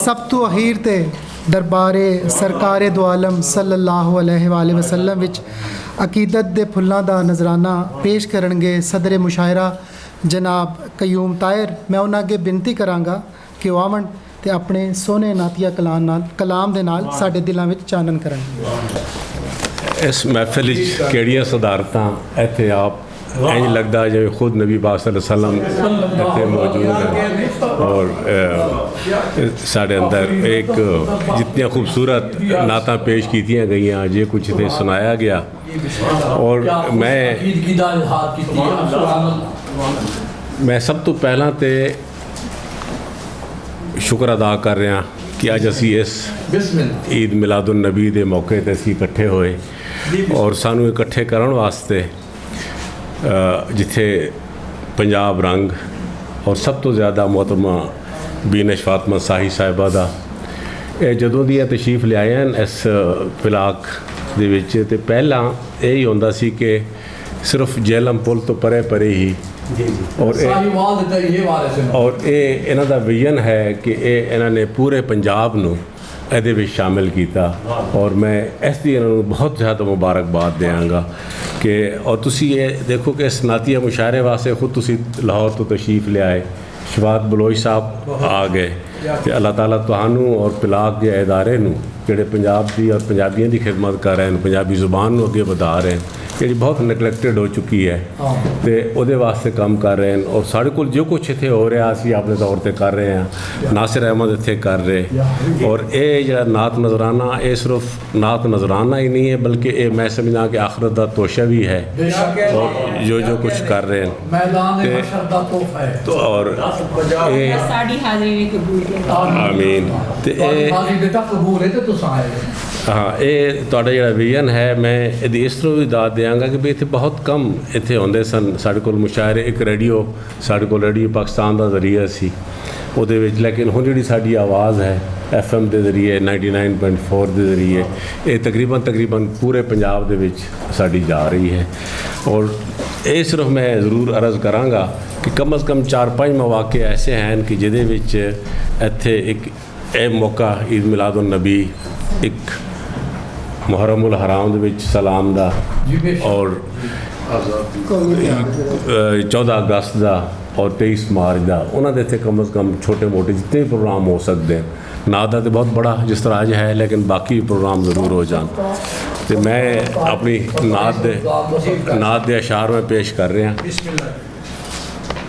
सब तो अखीर ते दरबारे सरकारे दो आलम सल्लल्लाहु अलैहि वसल्लम विच अकीदत दे फुल्लां दा नजराना पेश करनगे सदर मुशायरा जनाब कयूम ताहिर। मैं उन्हां अगे बेनती करांगा कि वो आवन ते अपने सोहने नातिया कलाम दे नाल साडे दिलां विच चानन करन। इस महफिल केड़ियां सदारतां इत्थे आप इंज लगता है जिवें खुद नबी पाक सल्लल्लाहु अलैहि वसल्लम इत्थे मौजूद हैं और साढ़े अंदर एक जितनी खूबसूरत नातां पेश कीतियां गईयां जे कुछ इत्थे सुनाया गया। और मैं सब तो पहला तो शुक्र अदा कर रहा कि अज असी इस ईद मिलादुन नबी के मौके ते असी इकट्ठे होए और सानू इकट्ठे करन वास्ते जिथे पंजाब रंग और सब तो ज़्यादा मोहतरमा बीनश फातमा साही साहिबा दा जदों दी तशरीफ लिआए हैं इस इलाक दे विच ते पहला यही होंदा सी कि सिर्फ जेलम पुल तो परे परे ही और ये इन्हां दा विजन है कि इन्हां ने पूरे पंजाब नूं ਇਹਦੇ ਵਿੱਚ शामिल किया और मैं इस दी इन्हां नूं बहुत ज़्यादा मुबारकबाद देंगा कि और तुसी ये देखो कि इस नातिया मुशायरे वास्ते खुद तुसी लाहौर तो तशरीफ ले आए, शवात बलोच साहब आ गए तो अल्लाह ताला तुहानू और पिलाक के इदारे नूं जिहड़े पंजाब दी और पंजाबियों की खिदमत कर रहे हैं, पंजाबी जुबान नूं अगे वधा रहे हैं, जी बहुत निगलैक्टेड हो चुकी है तो वो वास्ते काम कर रहे हैं। और साढ़े को जो कुछ इतने हो रहा असी अपने तौर पर कर रहे हैं, नासिर अहमद इतने कर रहे और ये जो नात नजराना ये सिर्फ नात नजराना ही नहीं है बल्कि ये मैं समझना कि आखिरत का तोशा भी है और जो कुछ कर रहे हैं तो और आमीन हाँ ये तुहाडा जिहड़ा विजन है मैं इहदी इस तरह भी दाद देंगा कि भी इत्थे बहुत कम इत्थे होंदे सन साढ़े कोल मुशायरे। एक रेडियो साढ़े कोल रेडियो पाकिस्तान का जरिया सी उहदे विच, लेकिन हुण जिहड़ी साडी आवाज़ है FM के जरिए 99.4 के जरिए ये तकरीबन पूरे पंजाब दे विच साडी जा रही है। और ये सिर्फ मैं ज़रूर अर्ज़ करांगा कि कम अज़ कम 4-5 मौके ऐसे हैं कि जिहदे विच इत्थे एक मौका ईद मिलादुन नबी, एक मुहर्रमुल हराम दे विच सलाम दा और 14 अगस्त दा और 23 मार्च दा उन्हां दे इत्थे कम अज़ कम छोटे मोटे जितने प्रोग्राम हो सकते हैं। नात दा तो बहुत बड़ा जिस तरह अज है लेकिन बाकी प्रोग्राम ज़रूर हो जान। तो मैं अपनी नात दे अशार में पेश कर रहा।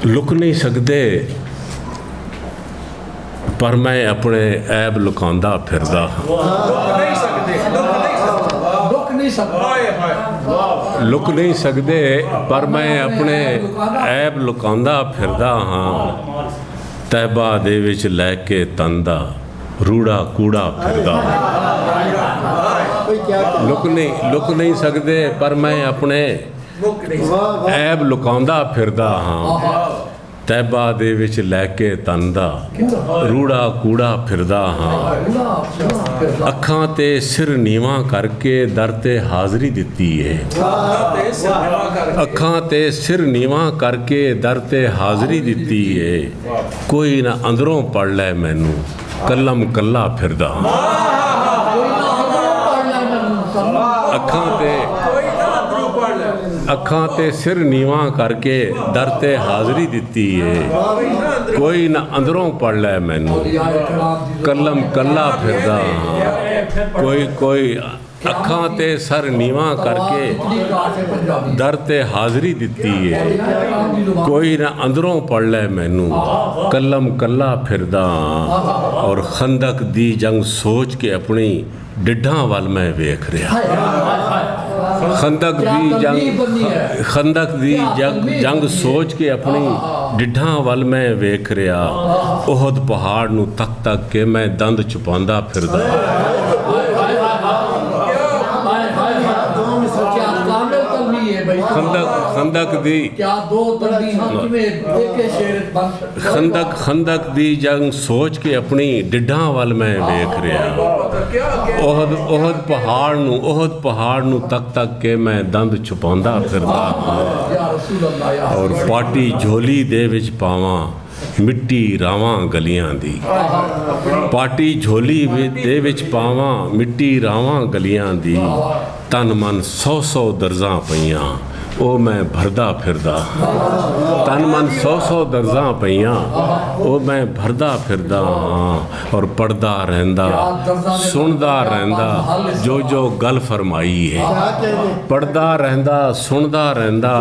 लुक नहीं सकते पर मैं अपने ऐब लुकांदा फिरदा, लुक नहीं सकते पर मैं अपने ऐब लुकांदा फिरदा हाँ, तैबा दे विच लैके तंदा रूड़ा कूड़ा फिरदा। लुक नहीं सकते पर मैं अपने ऐब लुकांदा फिरदा हाँ, तैबा दे विच लैके तंदा रूड़ा कूड़ा फिरदा हाँ। अखां ते सिर नीवा करके दर ते हाज़री दिती है, अखां ते सिर नीवा करके दर ते हाज़री दिती है, कोई ना अंदरों पढ़ लै मैनू कलम कल्ला फिरदा। अखां ते सिर नीवा करके दर ते हाज़री दिती है, कोई ना अंदरों पढ़ लै मैनू कलम कल्ला फिरदा। कोई अखां ते सर नीवा करके दर ते हाज़री दिती है, कोई ना अंदरों पढ़ लै मैनू कलम कल्ला फिरदा। और खंदक दी जंग सोच के अपनी डिड्ढां वल मैं वेख रहा, खंदक दी जंग सोच के अपनी डिड्ढां वल मैं वेख रहा, ओहद पहाड़ नूं तक के मैं दंद छुपांदा फिरदा। खंदक दी जंग सोच के अपनी डिड्ढां वल मैं वेख रहा, ओहद पहाड़ नूं तक के मैं दंद छुपांदा फिरदा। और पाटी झोली दे विच पावां ਮਿੱਟੀ ਰਾਵਾਂ ਗਲੀਆਂ ਦੀ। ਪਾਟੀ ਝੋਲੀ ਦੇ ਵਿੱਚ ਪਾਵਾਂ ਮਿੱਟੀ ਰਾਵਾਂ ਗਲੀਆਂ ਦੀ। ਤਨ ਮਨ 100 ਦਰਜ਼ਾਂ ਪਈਆਂ ਉਹ ਮੈਂ ਭਰਦਾ ਫਿਰਦਾ। ਤਨ ਮਨ 100 ਦਰਜ਼ਾਂ ਪਈਆਂ ਉਹ ਮੈਂ ਭਰਦਾ ਫਿਰਦਾ ਹਾਂ। ਔਰ ਪੜਦਾ ਰਹਿੰਦਾ ਸੁਣਦਾ ਰਹਿੰਦਾ ਜੋ ਗੱਲ ਫਰਮਾਈ ਹੈ। ਪੜਦਾ ਰਹਿੰਦਾ ਸੁਣਦਾ ਰਹਿੰਦਾ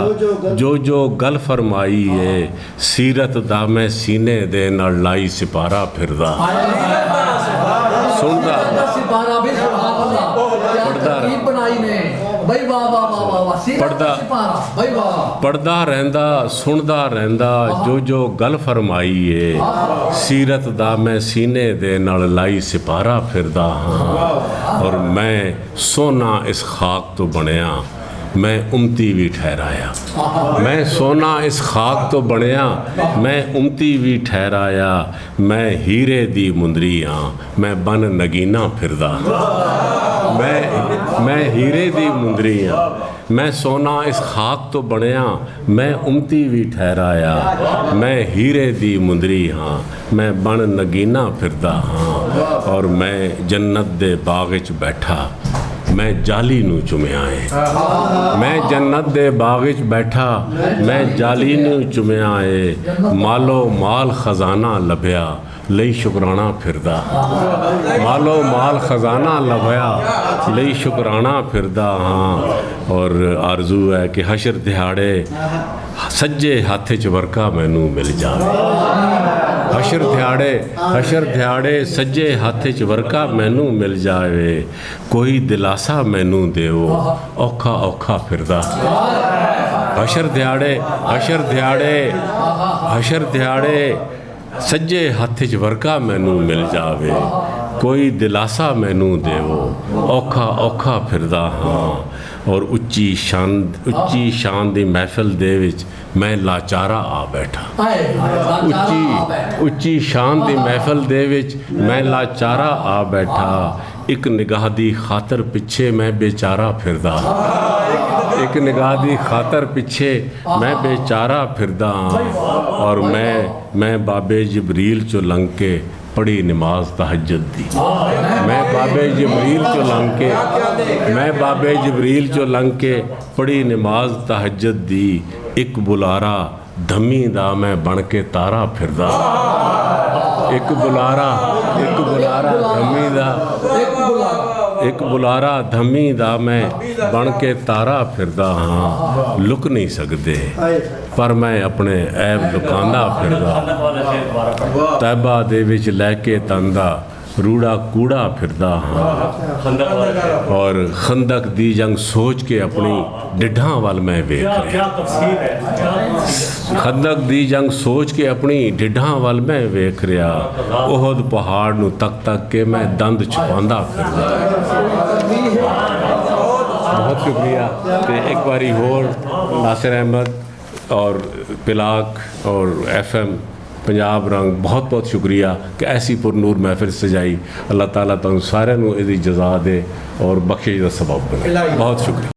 ਜੋ ਗੱਲ ਫਰਮਾਈ ਹੈ। ਸੀਰਤ ਦਾ ਮੈਂ ਸੀਨੇ ਦੇ ਨਾਲ ਲਾਈ ਸਿਪਾਰਾ ਫਿਰਦਾ। ਸੁਣਦਾ ਪੜਦਾ ਰਹਿੰਦਾ ਸੁਣਦਾ ਰਹਿੰਦਾ ਜੋ ਗੱਲ ਫਰਮਾਈ ਏ। ਸੀਰਤ ਦਾ ਮੈਂ ਸੀਨੇ ਦੇ ਨਾਲ ਲਾਈ ਸਿਪਾਰਾ ਫਿਰਦਾ ਹਾਂ। ਔਰ ਮੈਂ ਸੋਨਾ ਇਸ ਖਾਕ ਤੋਂ ਬਣਿਆ ਮੈਂ ਉਮਤੀ ਵੀ ਠਹਿਰਾਇਆ। ਮੈਂ ਸੋਨਾ ਇਸ ਖਾਕ ਤੋਂ ਬਣਿਆ ਮੈਂ ਉਮਤੀ ਵੀ ਠਹਿਰਾਇਆ। ਮੈਂ ਹੀਰੇ ਦੀ ਮੁੰਦਰੀ ਹਾਂ ਮੈਂ ਬਨ ਨਗੀਨਾ ਫਿਰਦਾ। ਮੈਂ ਹੀਰੇ ਦੀ ਮੁੰਦਰੀ ਹਾਂ ਮੈਂ ਸੋਨਾ ਇਸ ਖਾਕ ਤੋਂ ਬਣਿਆ ਮੈਂ ਉਮਤੀ ਵੀ ਠਹਿਰਾਇਆ। ਮੈਂ ਹੀਰੇ ਦੀ ਮੁੰਦਰੀ ਹਾਂ ਮੈਂ ਬਨ ਨਗੀਨਾ ਫਿਰਦਾ ਹਾਂ। ਔਰ ਮੈਂ ਜੰਨਤ ਦੇ ਬਾਗ ਵਿੱਚ ਬੈਠਾ ਮੈਂ ਜਾਲੀ ਨੂੰ ਚੁੰਮਿਆ ਏ। ਮੈਂ ਜੰਨਤ ਦੇ ਬਾਗ ਵਿੱਚ ਬੈਠਾ ਮੈਂ ਜਾਲੀ ਨੂੰ ਚੁੰਮਿਆ ਏ। ਮਾਲੋ ਮਾਲ ਖਜ਼ਾਨਾ ਲੱਭਿਆ ਲਈ ਸ਼ੁਕਰਾਨਾ ਫਿਰਦਾ। ਮਾਲੋ ਮਾਲ ਖਜ਼ਾਨਾ ਲੱਭਿਆ ਲਈ ਸ਼ੁਕਰਾਨਾ ਫਿਰਦਾ ਹਾਂ। ਔਰ ਆਰਜ਼ੂ ਹੈ ਕਿ ਹਸ਼ਰ ਦਿਹਾੜੇ ਸੱਜੇ ਹੱਥ 'ਚ ਵਰਕਾ ਮੈਨੂੰ ਮਿਲ ਜਾਵੇ। ਹਸ਼ਰ ਦਿਹਾੜੇ ਸੱਜੇ ਹੱਥ 'ਚ ਵਰਕਾ ਮੈਨੂੰ ਮਿਲ ਜਾਵੇ। ਕੋਈ ਦਿਲਾਸਾ ਮੈਨੂੰ ਦਿਓ ਔਖਾ ਔਖਾ ਫਿਰਦਾ। ਹਸ਼ਰ ਦਿਹਾੜੇ ਸੱਜੇ ਹੱਥ 'ਚ ਵਰਕਾ ਮੈਨੂੰ ਮਿਲ ਜਾਵੇ। ਕੋਈ ਦਿਲਾਸਾ ਮੈਨੂੰ ਦੇਵੋ ਔਖਾ ਔਖਾ ਫਿਰਦਾ ਹਾਂ। ਔਰ ਉੱਚੀ ਸ਼ਾਨ ਦੀ ਮਹਿਫਿਲ ਦੇ ਵਿੱਚ ਮੈਂ ਲਾਚਾਰਾ ਆ ਬੈਠਾ। ਉੱਚੀ ਸ਼ਾਨ ਦੀ ਮਹਿਫਿਲ ਦੇ ਵਿੱਚ ਮੈਂ ਲਾਚਾਰਾ ਆ ਬੈਠਾ। ਇੱਕ ਨਿਗਾਹ ਦੀ ਖਾਤਰ ਪਿੱਛੇ ਮੈਂ ਬੇਚਾਰਾ ਫਿਰਦਾ। ਇੱਕ ਨਿਗਾਹ ਦੀ ਖਾਤਰ ਪਿੱਛੇ ਮੈਂ ਬੇਚਾਰਾ ਫਿਰਦਾ। ਔਰ ਮੈਂ ਬਾਬੇ ਜਬਰੀਲ ਚੋਂ ਲੰਘ ਕੇ ਪੜ੍ਹੀ ਨਮਾਜ਼ ਤਹੱਜਦ ਦੀ। ਮੈਂ ਬਾਬੇ ਜਬਰੀਲ ਚੋਂ ਲੰਘ ਕੇ ਪੜ੍ਹੀ ਨਮਾਜ਼ ਤਹੱਜਦ ਦੀ। ਇੱਕ ਬੁਲਾਰਾ ਧੰਮੀ ਦਾ ਮੈਂ ਬਣ ਕੇ ਤਾਰਾ ਫਿਰਦਾ। ਇੱਕ ਬੁਲਾਰਾ ਧੰਮੀ ਦਾ ਮੈਂ ਬਣ ਕੇ ਤਾਰਾ ਫਿਰਦਾ ਹਾਂ। ਲੁਕ ਨਹੀਂ ਸਕਦੇ ਪਰ ਮੈਂ ਆਪਣੇ ਐਬ ਲੁਕਾਉਂਦਾ ਫਿਰਦਾ। ਤੈਬਾ ਦੇ ਵਿੱਚ ਲੈ ਕੇ ਤੰਦਾ ਰੂੜਾ ਕੂੜਾ ਫਿਰਦਾ ਹਾਂ। ਔਰ ਖੰਦਕ ਦੀ ਜੰਗ ਸੋਚ ਕੇ ਆਪਣੀ ਡਿੱਢਾਂ ਵੱਲ ਮੈਂ ਵੇਖ ਰਿਹਾ। ਖੰਦਕ ਦੀ ਜੰਗ ਸੋਚ ਕੇ ਆਪਣੀ ਡਿੱਢਾਂ ਵੱਲ ਮੈਂ ਵੇਖ ਰਿਹਾ। ਉਹਦ ਪਹਾੜ ਨੂੰ ਤੱਕ ਕੇ ਮੈਂ ਦੰਦ ਛੁਪਾਉਂਦਾ ਫਿਰਦਾ। ਬਹੁਤ ਸ਼ੁਕਰੀਆ। ਤੇ ਇੱਕ ਵਾਰੀ ਹੋਰ ਨਾਸਿਰ ਅਹਿਮਦ ਔਰ ਪਿਲਾਕ ਔਰ FM पंजाब रंग बहुत बहुत शुक्रिया कि ऐसी पुरनूर महफिल सजाई। अल्लाह ताला तुम सारे नूं इहदी जज़ा दे और बख्शिश दा सबब बने। बहुत शुक्रिया।